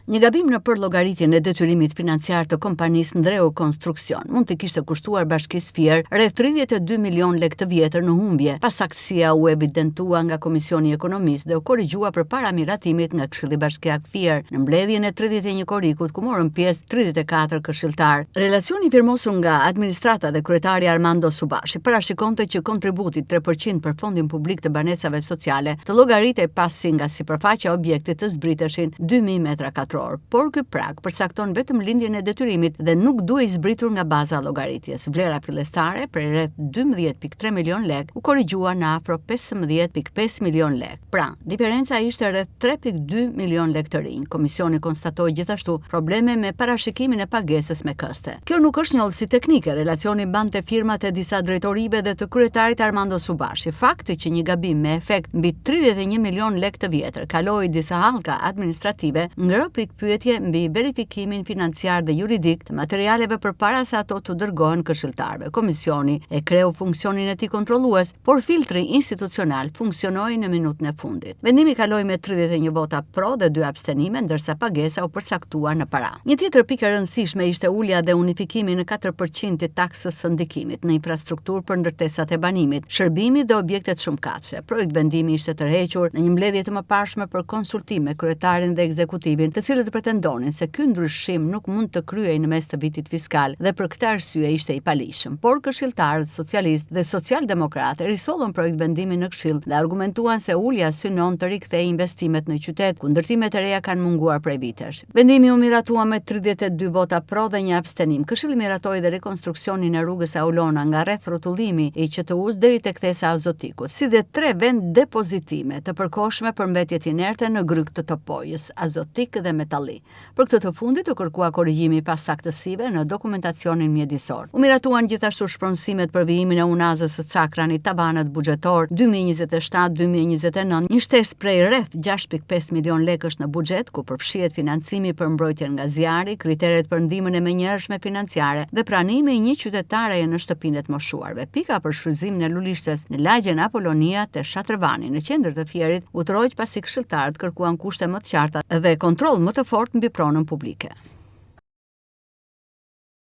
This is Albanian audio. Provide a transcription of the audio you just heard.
Një gabim në përllogaritin e detyrimit financiar të kompanisë Ndreu Konstruksion mund të kishte kushtuar bashkisë Fier rreth 32 milion lekë të vjetër në humbje, pas saktësia u evidentua nga Komisioni i Ekonomisë dhe u korrigjua përpara miratimit nga Këshilli Bashkiak Fier në mbledhjen e 31 korrikut ku morën pjesë 34 këshilltar. Relacioni firmosur nga administrata dhe kryetari Armando Subashi parashikonte që kontributi 3% për fondin publik të banesave sociale të llogaritej pasi nga sipërfaqja e objektit të zbriteshin 2000 metra katror, por ky prag përcakton vetëm lindjen e detyrimit dhe nuk duhej zbritur nga baza llogaritjes. Vlera fillestare për rreth 12.3 milion lekë u korrigjua në afro 15.5 milion lekë. Pra, diferenca ishte rreth 3.2 milion lekë të rinj. Komisioni konstatoi gjithashtu probleme me parashikimin e pagesës me këste. Kjo nuk është një hollësi teknike, relacioni mbante firmat e disa drejtorive dhe të kryetarit Armando Subashi. Fakti që një gabim me efekt mbi 31 milion lekë të vjetër kaloi disa hallka administrative ngro pikpyetje mbi verifikimin financiar dhe juridik të materialeve përpara se ato të dërgohen këshilltarëve. Komisioni e kreu funksionin e tij kontrollues, por filtri institucional funksionoi në minutën e fundit. Vendimi kaloi me 31 vota pro dhe 2 abstenime, ndërsa pagesa u përcaktua në para. Një tjetër pikë e rëndësishme ishte ulja dhe unifikimi në 4% të taksës së ndikimit në infrastrukturë për ndërtesat e banimit, shërbimit dhe objektet shumëkatëse. Projekt vendimi ishte tërhequr në një mbledhje të mëparshme për konsultim me kryetarin dhe ekzekutivin, të cilët pretendonin se ky ndryshim nuk mund të kryej në mes të vitit fiskal dhe për këtë arsye ishte i palishëm. Por këshilltarët socialistë dhe socialdemokratë risollën projekt vendimin në Këshill dhe argumentuan se ulja synon të rikthejë investimet në qytet, ku ndërtimet e reja kanë munguar prej vitesh. Vendimi u miratua me 32 vota pro dhe 1 abstenim. Këshilli miratoi dhe rekonstruksionin e rrugës Aulona nga rreth rrotullimi i QTU-s deri tek thesa Azotikut, si dhe 3 vend depozitime të përkohshme për mbetjet inerte në gryk të Topojës, Azotik dhe Metalli. Për këtë të fundit u kërkua korrigjimi pas saktësive në dokumentacionin mjedisor. U miratuan gjithashtu shpronësimet për vijimin e unazës së Çakranit, tabanët buxhetor 2027-2029, një shtesë prej rreth 6.5 milion lekësh në buxhet, ku përfshihet financimi për mbrojtjen nga zjarri, kriteret për ndihmën e menjëhershme financiare dhe pranimi i një qytetare në shtëpinë e të moshuarve. Pika për shfrytëzimin e lulishtes në lagjen Apolonia te Shatrvani në qendër të Fierit u troq pasi këshilltarët kërkuan kushte më të qarta dhe kontroll më të fortë mbi pronën publike.